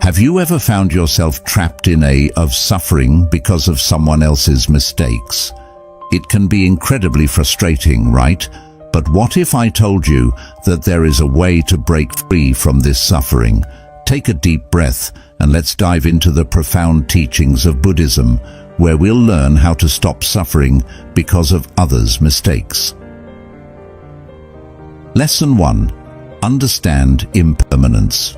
Have you ever found yourself trapped in of suffering because of someone else's mistakes? It can be incredibly frustrating, right? But what if I told you that there is a way to break free from this suffering? Take a deep breath and let's dive into the profound teachings of Buddhism, where we'll learn how to stop suffering because of others' mistakes. Lesson 1. Understand impermanence.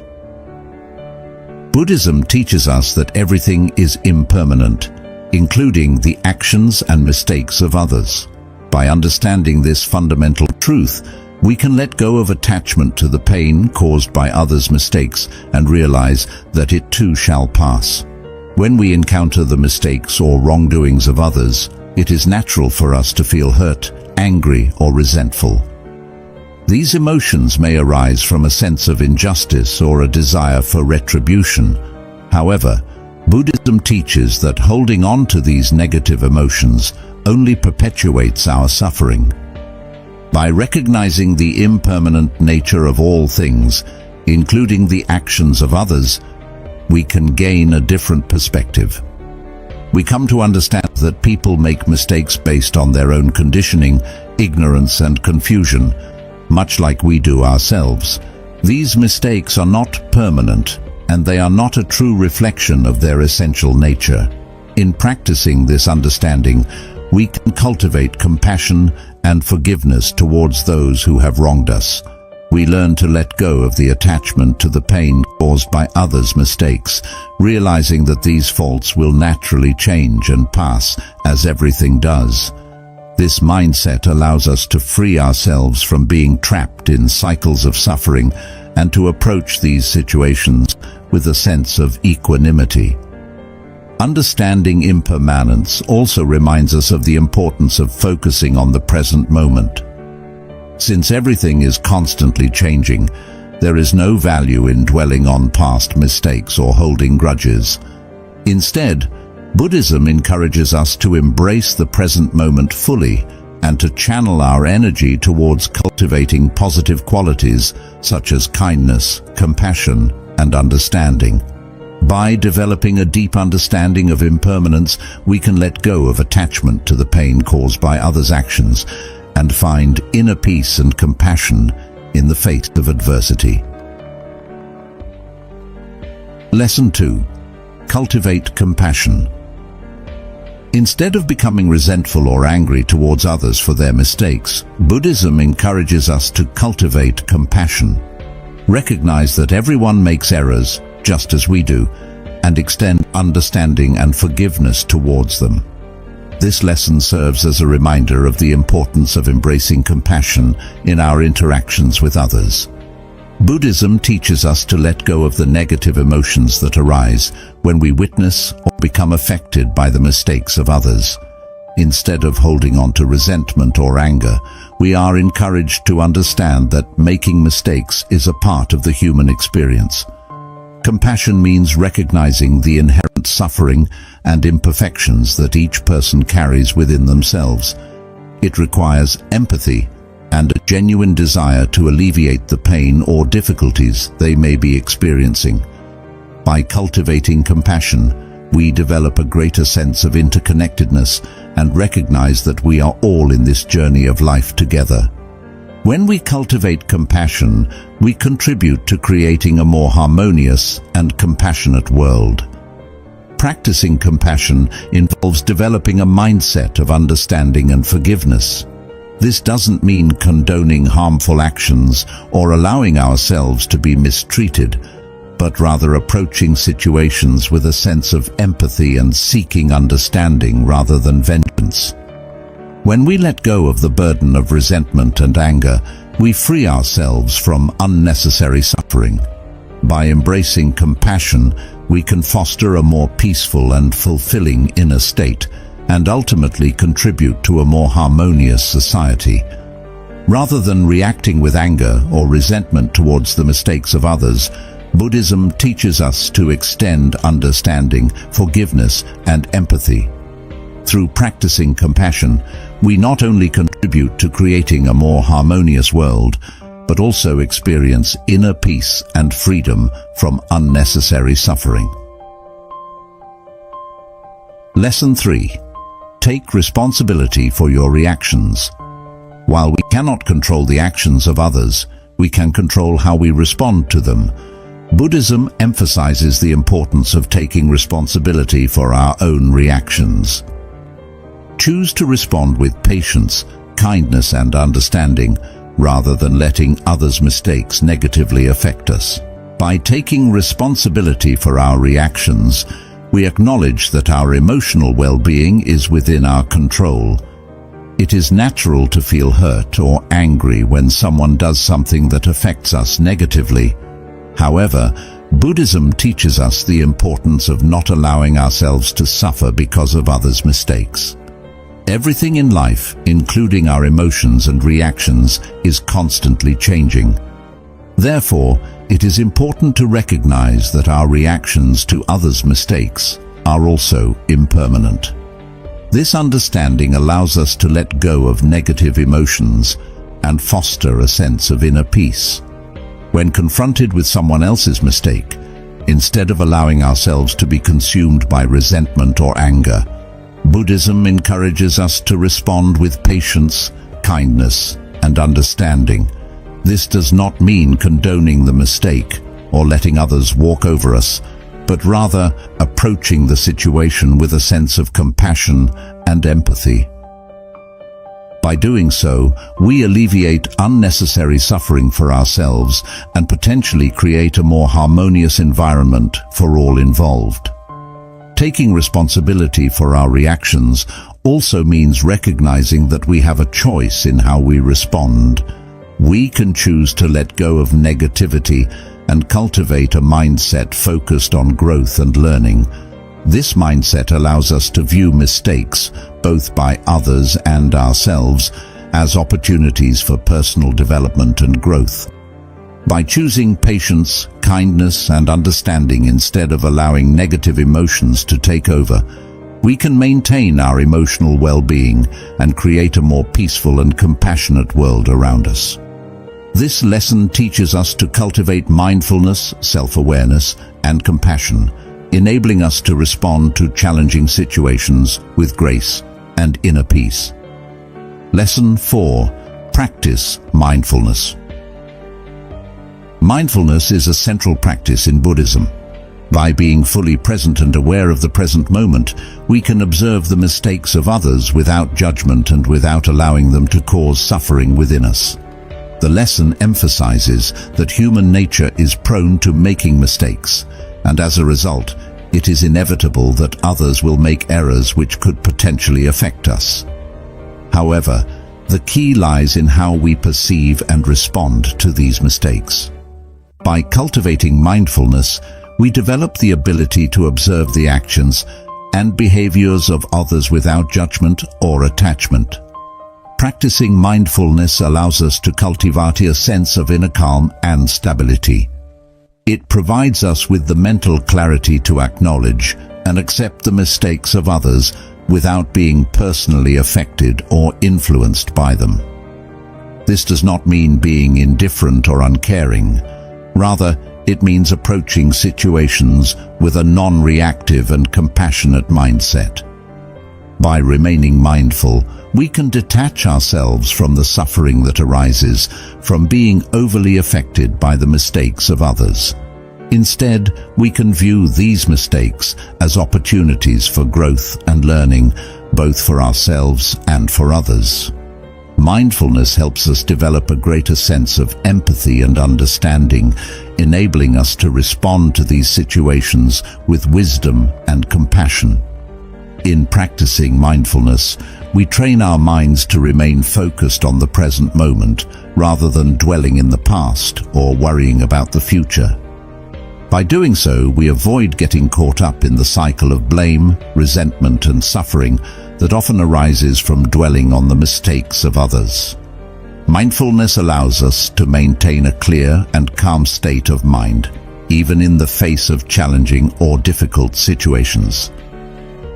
Buddhism teaches us that everything is impermanent, including the actions and mistakes of others. By understanding this fundamental truth, we can let go of attachment to the pain caused by others' mistakes and realize that it too shall pass. When we encounter the mistakes or wrongdoings of others, it is natural for us to feel hurt, angry, or resentful. These emotions may arise from a sense of injustice or a desire for retribution. However, Buddhism teaches that holding on to these negative emotions only perpetuates our suffering. By recognizing the impermanent nature of all things, including the actions of others, we can gain a different perspective. We come to understand that people make mistakes based on their own conditioning, ignorance, and confusion, much like we do ourselves. These mistakes are not permanent, and they are not a true reflection of their essential nature. In practicing this understanding, we can cultivate compassion and forgiveness towards those who have wronged us. We learn to let go of the attachment to the pain caused by others' mistakes, realizing that these faults will naturally change and pass, as everything does. This mindset allows us to free ourselves from being trapped in cycles of suffering and to approach these situations with a sense of equanimity. Understanding impermanence also reminds us of the importance of focusing on the present moment. Since everything is constantly changing, there is no value in dwelling on past mistakes or holding grudges. Instead, Buddhism encourages us to embrace the present moment fully and to channel our energy towards cultivating positive qualities such as kindness, compassion, and understanding. By developing a deep understanding of impermanence, we can let go of attachment to the pain caused by others' actions and find inner peace and compassion in the face of adversity. Lesson 2. Cultivate compassion. Instead of becoming resentful or angry towards others for their mistakes, Buddhism encourages us to cultivate compassion. Recognize that everyone makes errors, just as we do, and extend understanding and forgiveness towards them. This lesson serves as a reminder of the importance of embracing compassion in our interactions with others. Buddhism teaches us to let go of the negative emotions that arise when we witness or become affected by the mistakes of others. Instead of holding on to resentment or anger, we are encouraged to understand that making mistakes is a part of the human experience. Compassion means recognizing the inherent suffering and imperfections that each person carries within themselves. It requires empathy and a genuine desire to alleviate the pain or difficulties they may be experiencing. By cultivating compassion, we develop a greater sense of interconnectedness and recognize that we are all in this journey of life together. When we cultivate compassion, we contribute to creating a more harmonious and compassionate world. Practicing compassion involves developing a mindset of understanding and forgiveness. This doesn't mean condoning harmful actions or allowing ourselves to be mistreated, but rather approaching situations with a sense of empathy and seeking understanding rather than vengeance. When we let go of the burden of resentment and anger, we free ourselves from unnecessary suffering. By embracing compassion, we can foster a more peaceful and fulfilling inner state, and ultimately contribute to a more harmonious society. Rather than reacting with anger or resentment towards the mistakes of others, Buddhism teaches us to extend understanding, forgiveness, and empathy. Through practicing compassion, we not only contribute to creating a more harmonious world, but also experience inner peace and freedom from unnecessary suffering. Lesson 3. Take responsibility for your reactions. While we cannot control the actions of others, we can control how we respond to them. Buddhism emphasizes the importance of taking responsibility for our own reactions. Choose to respond with patience, kindness and understanding, rather than letting others' mistakes negatively affect us. By taking responsibility for our reactions, we acknowledge that our emotional well-being is within our control. It is natural to feel hurt or angry when someone does something that affects us negatively. However, Buddhism teaches us the importance of not allowing ourselves to suffer because of others' mistakes. Everything in life, including our emotions and reactions, is constantly changing. Therefore, it is important to recognize that our reactions to others' mistakes are also impermanent. This understanding allows us to let go of negative emotions and foster a sense of inner peace. When confronted with someone else's mistake, instead of allowing ourselves to be consumed by resentment or anger, Buddhism encourages us to respond with patience, kindness, and understanding. This does not mean condoning the mistake or letting others walk over us, but rather approaching the situation with a sense of compassion and empathy. By doing so, we alleviate unnecessary suffering for ourselves and potentially create a more harmonious environment for all involved. Taking responsibility for our reactions also means recognizing that we have a choice in how we respond. We can choose to let go of negativity and cultivate a mindset focused on growth and learning. This mindset allows us to view mistakes, both by others and ourselves, as opportunities for personal development and growth. By choosing patience, kindness, and understanding instead of allowing negative emotions to take over, we can maintain our emotional well-being and create a more peaceful and compassionate world around us. This lesson teaches us to cultivate mindfulness, self-awareness, and compassion, enabling us to respond to challenging situations with grace and inner peace. Lesson 4. Practice mindfulness. Mindfulness is a central practice in Buddhism. By being fully present and aware of the present moment, we can observe the mistakes of others without judgment and without allowing them to cause suffering within us. The lesson emphasizes that human nature is prone to making mistakes, and as a result, it is inevitable that others will make errors which could potentially affect us. However, the key lies in how we perceive and respond to these mistakes. By cultivating mindfulness, we develop the ability to observe the actions and behaviors of others without judgment or attachment. Practicing mindfulness allows us to cultivate a sense of inner calm and stability. It provides us with the mental clarity to acknowledge and accept the mistakes of others without being personally affected or influenced by them. This does not mean being indifferent or uncaring. Rather, it means approaching situations with a non-reactive and compassionate mindset. By remaining mindful, we can detach ourselves from the suffering that arises from being overly affected by the mistakes of others. Instead, we can view these mistakes as opportunities for growth and learning, both for ourselves and for others. Mindfulness helps us develop a greater sense of empathy and understanding, enabling us to respond to these situations with wisdom and compassion. In practicing mindfulness, we train our minds to remain focused on the present moment rather than dwelling in the past or worrying about the future. By doing so, we avoid getting caught up in the cycle of blame, resentment, and suffering that often arises from dwelling on the mistakes of others. Mindfulness allows us to maintain a clear and calm state of mind, even in the face of challenging or difficult situations.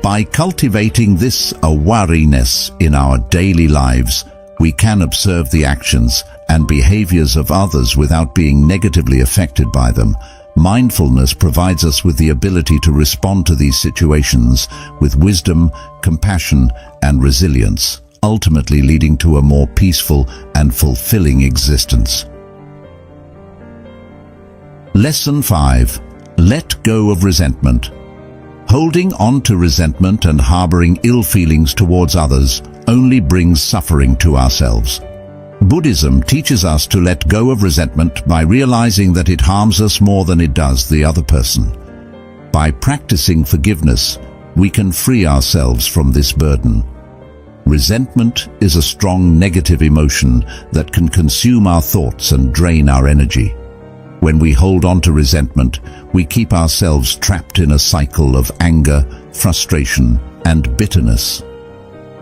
By cultivating this awareness in our daily lives, we can observe the actions and behaviors of others without being negatively affected by them. Mindfulness provides us with the ability to respond to these situations with wisdom, compassion, and resilience, ultimately leading to a more peaceful and fulfilling existence. Lesson 5. Let go of resentment. Holding on to resentment and harboring ill feelings towards others only brings suffering to ourselves. Buddhism teaches us to let go of resentment by realizing that it harms us more than it does the other person. By practicing forgiveness, we can free ourselves from this burden. Resentment is a strong negative emotion that can consume our thoughts and drain our energy. When we hold on to resentment, we keep ourselves trapped in a cycle of anger, frustration, and bitterness.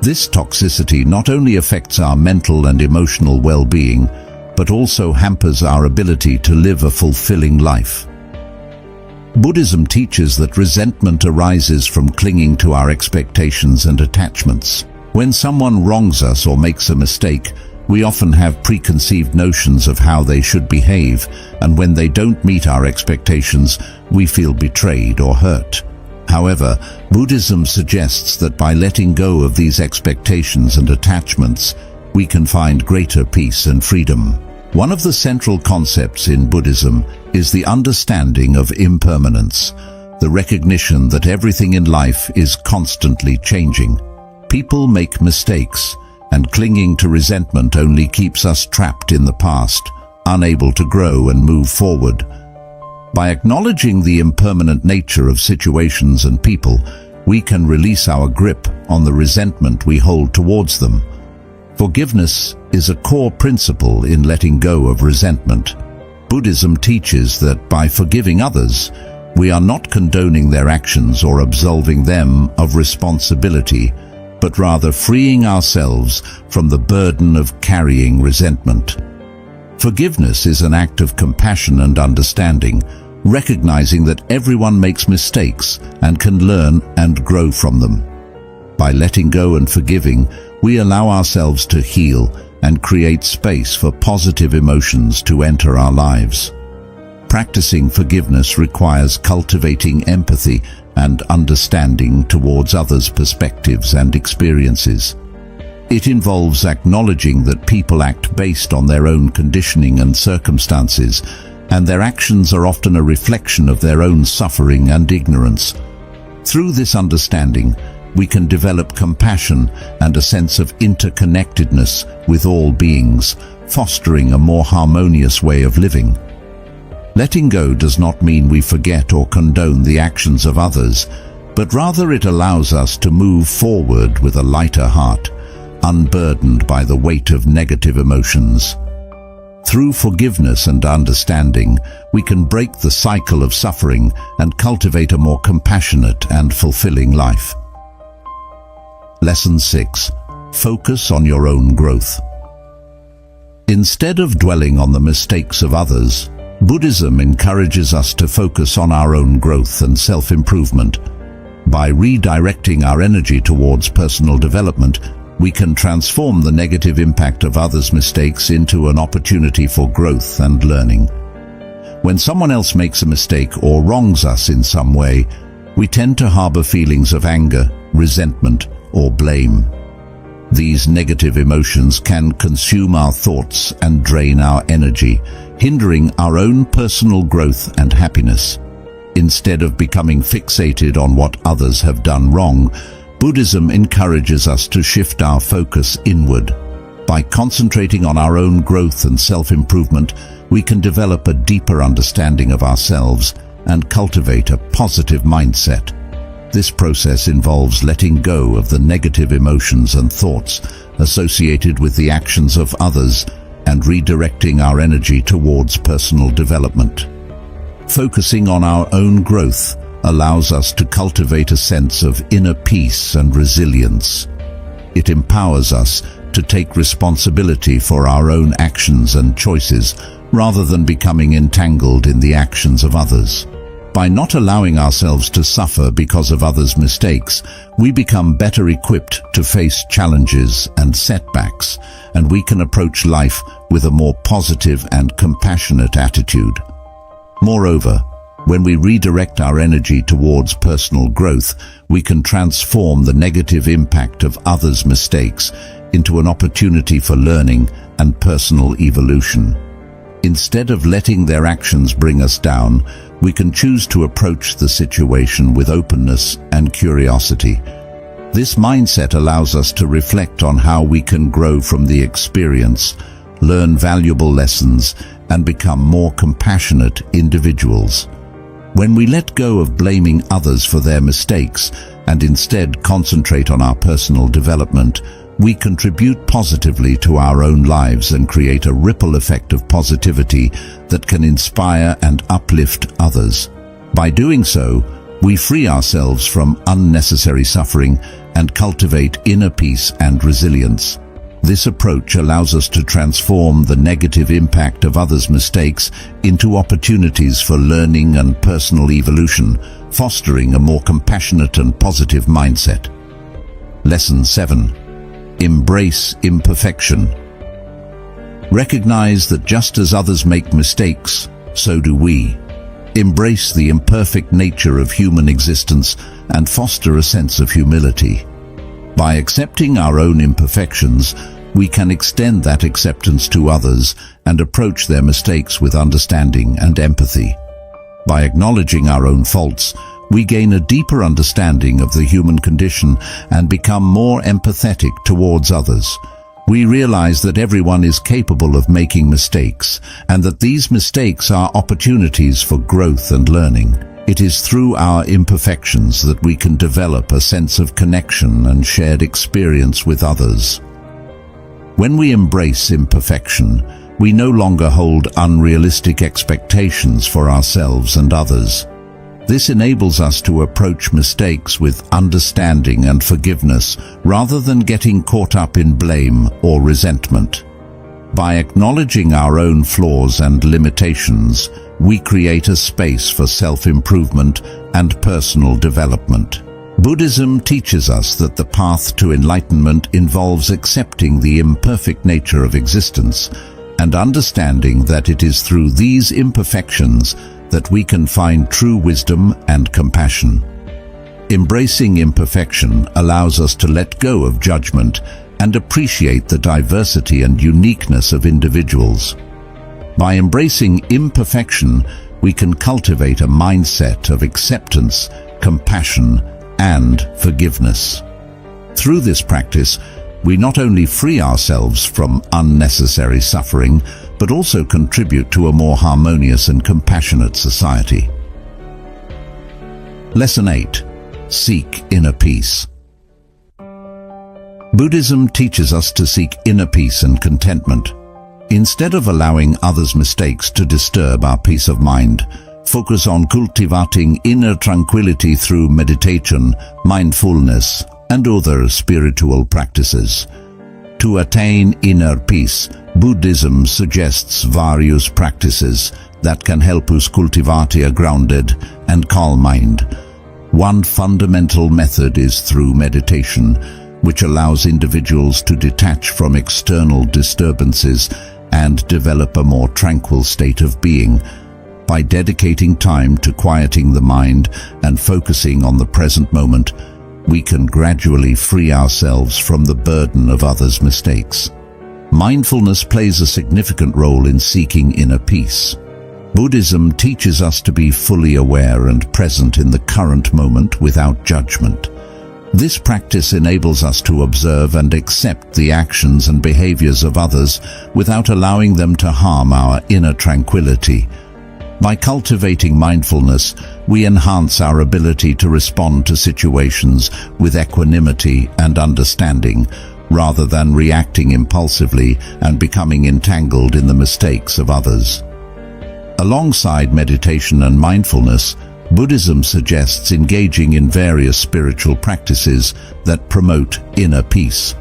This toxicity not only affects our mental and emotional well-being, but also hampers our ability to live a fulfilling life. Buddhism teaches that resentment arises from clinging to our expectations and attachments. When someone wrongs us or makes a mistake, we often have preconceived notions of how they should behave, and when they don't meet our expectations, we feel betrayed or hurt. However, Buddhism suggests that by letting go of these expectations and attachments, we can find greater peace and freedom. One of the central concepts in Buddhism is the understanding of impermanence, the recognition that everything in life is constantly changing. People make mistakes, and clinging to resentment only keeps us trapped in the past, unable to grow and move forward. By acknowledging the impermanent nature of situations and people, we can release our grip on the resentment we hold towards them. Forgiveness is a core principle in letting go of resentment. Buddhism teaches that by forgiving others, we are not condoning their actions or absolving them of responsibility, but rather freeing ourselves from the burden of carrying resentment. Forgiveness is an act of compassion and understanding, recognizing that everyone makes mistakes and can learn and grow from them. By letting go and forgiving, we allow ourselves to heal and create space for positive emotions to enter our lives. Practicing forgiveness requires cultivating empathy and understanding towards others' perspectives and experiences. It involves acknowledging that people act based on their own conditioning and circumstances, and their actions are often a reflection of their own suffering and ignorance. Through this understanding, we can develop compassion and a sense of interconnectedness with all beings, fostering a more harmonious way of living. Letting go does not mean we forget or condone the actions of others, but rather it allows us to move forward with a lighter heart, unburdened by the weight of negative emotions. Through forgiveness and understanding, we can break the cycle of suffering and cultivate a more compassionate and fulfilling life. Lesson 6. Focus on your own growth. Instead of dwelling on the mistakes of others, Buddhism encourages us to focus on our own growth and self-improvement. By redirecting our energy towards personal development, we can transform the negative impact of others' mistakes into an opportunity for growth and learning. When someone else makes a mistake or wrongs us in some way, we tend to harbor feelings of anger, resentment, or blame. These negative emotions can consume our thoughts and drain our energy, hindering our own personal growth and happiness. Instead of becoming fixated on what others have done wrong, Buddhism encourages us to shift our focus inward. By concentrating on our own growth and self-improvement, we can develop a deeper understanding of ourselves and cultivate a positive mindset. This process involves letting go of the negative emotions and thoughts associated with the actions of others and redirecting our energy towards personal development. Focusing on our own growth allows us to cultivate a sense of inner peace and resilience. It empowers us to take responsibility for our own actions and choices rather than becoming entangled in the actions of others. By not allowing ourselves to suffer because of others' mistakes, we become better equipped to face challenges and setbacks, and we can approach life with a more positive and compassionate attitude. Moreover, when we redirect our energy towards personal growth, we can transform the negative impact of others' mistakes into an opportunity for learning and personal evolution. Instead of letting their actions bring us down, we can choose to approach the situation with openness and curiosity. This mindset allows us to reflect on how we can grow from the experience, learn valuable lessons, and become more compassionate individuals. When we let go of blaming others for their mistakes and instead concentrate on our personal development, we contribute positively to our own lives and create a ripple effect of positivity that can inspire and uplift others. By doing so, we free ourselves from unnecessary suffering and cultivate inner peace and resilience. This approach allows us to transform the negative impact of others' mistakes into opportunities for learning and personal evolution, fostering a more compassionate and positive mindset. Lesson 7. Embrace imperfection. Recognize that just as others make mistakes, so do we. Embrace the imperfect nature of human existence and foster a sense of humility. By accepting our own imperfections, we can extend that acceptance to others and approach their mistakes with understanding and empathy. By acknowledging our own faults, we gain a deeper understanding of the human condition and become more empathetic towards others. We realize that everyone is capable of making mistakes, and that these mistakes are opportunities for growth and learning. It is through our imperfections that we can develop a sense of connection and shared experience with others. When we embrace imperfection, we no longer hold unrealistic expectations for ourselves and others. This enables us to approach mistakes with understanding and forgiveness rather than getting caught up in blame or resentment. By acknowledging our own flaws and limitations, we create a space for self-improvement and personal development. Buddhism teaches us that the path to enlightenment involves accepting the imperfect nature of existence and understanding that it is through these imperfections that we can find true wisdom and compassion. Embracing imperfection allows us to let go of judgment and appreciate the diversity and uniqueness of individuals. By embracing imperfection, we can cultivate a mindset of acceptance, compassion, and forgiveness. Through this practice, we not only free ourselves from unnecessary suffering, but also contribute to a more harmonious and compassionate society. Lesson 8. Seek inner peace. Buddhism teaches us to seek inner peace and contentment. Instead of allowing others' mistakes to disturb our peace of mind, focus on cultivating inner tranquility through meditation, mindfulness, and other spiritual practices. To attain inner peace, Buddhism suggests various practices that can help us cultivate a grounded and calm mind. One fundamental method is through meditation, which allows individuals to detach from external disturbances and develop a more tranquil state of being. By dedicating time to quieting the mind and focusing on the present moment, we can gradually free ourselves from the burden of others' mistakes. Mindfulness plays a significant role in seeking inner peace. Buddhism teaches us to be fully aware and present in the current moment without judgment. This practice enables us to observe and accept the actions and behaviors of others without allowing them to harm our inner tranquility. By cultivating mindfulness, we enhance our ability to respond to situations with equanimity and understanding, rather than reacting impulsively and becoming entangled in the mistakes of others. Alongside meditation and mindfulness, Buddhism suggests engaging in various spiritual practices that promote inner peace.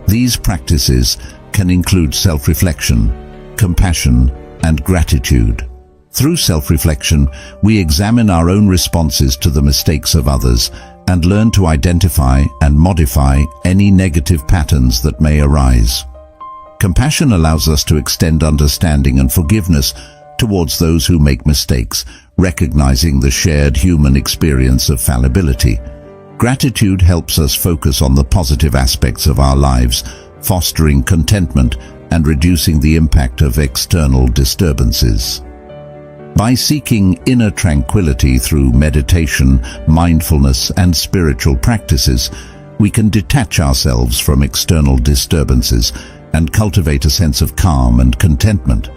These practices can include self-reflection, compassion, and gratitude. Through self-reflection, we examine our own responses to the mistakes of others and learn to identify and modify any negative patterns that may arise. Compassion allows us to extend understanding and forgiveness towards those who make mistakes, recognizing the shared human experience of fallibility. Gratitude helps us focus on the positive aspects of our lives, fostering contentment and reducing the impact of external disturbances. By seeking inner tranquility through meditation, mindfulness, and spiritual practices, we can detach ourselves from external disturbances and cultivate a sense of calm and contentment.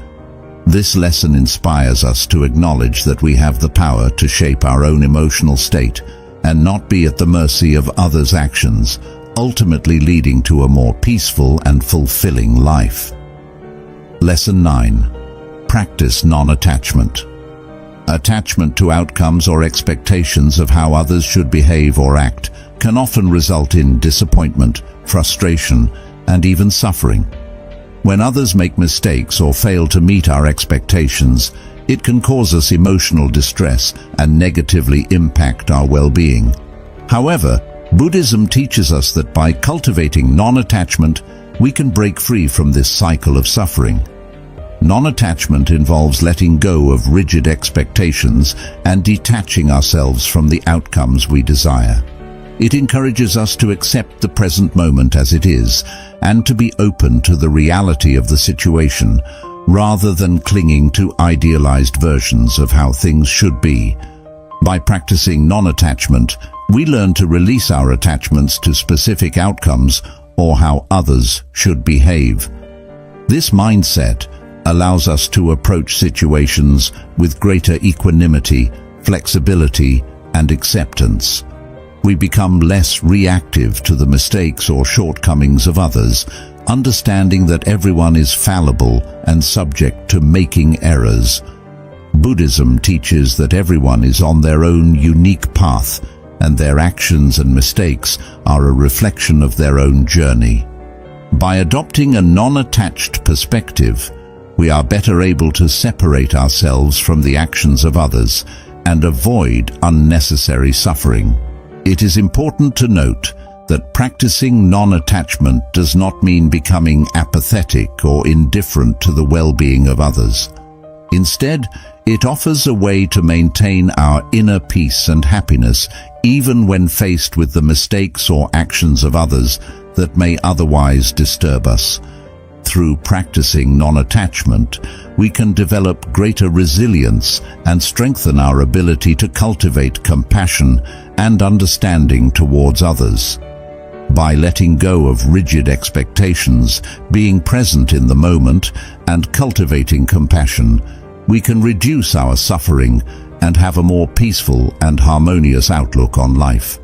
This lesson inspires us to acknowledge that we have the power to shape our own emotional state and not be at the mercy of others' actions, ultimately leading to a more peaceful and fulfilling life. Lesson 9. Practice non-attachment. Attachment to outcomes or expectations of how others should behave or act can often result in disappointment, frustration, and even suffering. When others make mistakes or fail to meet our expectations, it can cause us emotional distress and negatively impact our well-being. However, Buddhism teaches us that by cultivating non-attachment, we can break free from this cycle of suffering. Non-attachment involves letting go of rigid expectations and detaching ourselves from the outcomes we desire. It encourages us to accept the present moment as it is and to be open to the reality of the situation, rather than clinging to idealized versions of how things should be. By practicing non-attachment, we learn to release our attachments to specific outcomes or how others should behave. This mindset allows us to approach situations with greater equanimity, flexibility, and acceptance. We become less reactive to the mistakes or shortcomings of others, understanding that everyone is fallible and subject to making errors. Buddhism teaches that everyone is on their own unique path, and their actions and mistakes are a reflection of their own journey. By adopting a non-attached perspective, we are better able to separate ourselves from the actions of others and avoid unnecessary suffering. It is important to note that practicing non-attachment does not mean becoming apathetic or indifferent to the well-being of others. Instead, it offers a way to maintain our inner peace and happiness even when faced with the mistakes or actions of others that may otherwise disturb us. Through practicing non-attachment, we can develop greater resilience and strengthen our ability to cultivate compassion and understanding towards others. By letting go of rigid expectations, being present in the moment, and cultivating compassion, we can reduce our suffering and have a more peaceful and harmonious outlook on life.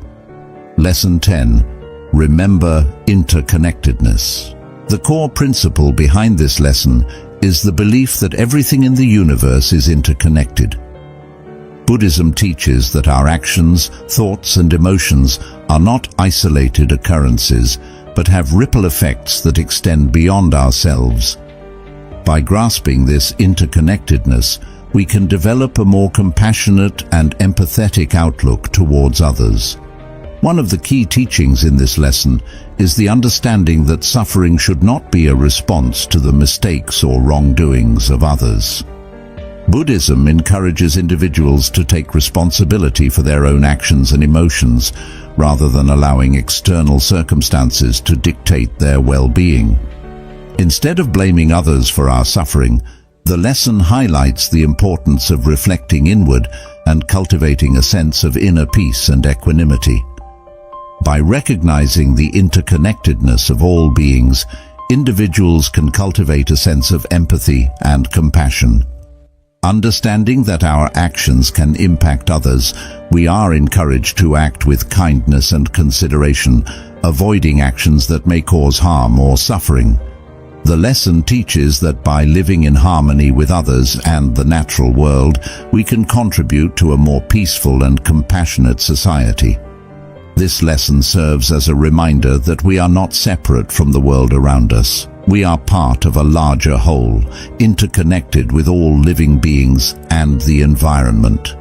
Lesson 10. Remember interconnectedness. The core principle behind this lesson is the belief that everything in the universe is interconnected. Buddhism teaches that our actions, thoughts, and emotions are not isolated occurrences, but have ripple effects that extend beyond ourselves. By grasping this interconnectedness, we can develop a more compassionate and empathetic outlook towards others. One of the key teachings in this lesson is the understanding that suffering should not be a response to the mistakes or wrongdoings of others. Buddhism encourages individuals to take responsibility for their own actions and emotions, rather than allowing external circumstances to dictate their well-being. Instead of blaming others for our suffering, the lesson highlights the importance of reflecting inward and cultivating a sense of inner peace and equanimity. By recognizing the interconnectedness of all beings, individuals can cultivate a sense of empathy and compassion. Understanding that our actions can impact others, we are encouraged to act with kindness and consideration, avoiding actions that may cause harm or suffering. The lesson teaches that by living in harmony with others and the natural world, we can contribute to a more peaceful and compassionate society. This lesson serves as a reminder that we are not separate from the world around us. We are part of a larger whole, interconnected with all living beings and the environment.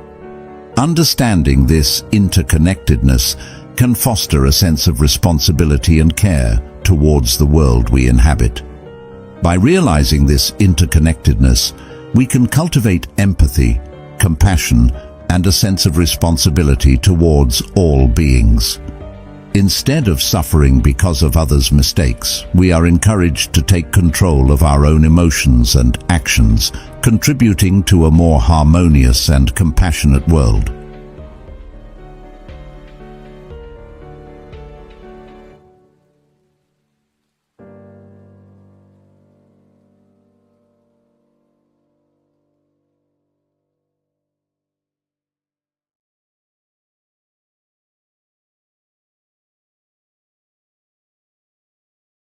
Understanding this interconnectedness can foster a sense of responsibility and care towards the world we inhabit. By realizing this interconnectedness, we can cultivate empathy, compassion, and a sense of responsibility towards all beings. Instead of suffering because of others' mistakes, we are encouraged to take control of our own emotions and actions, contributing to a more harmonious and compassionate world.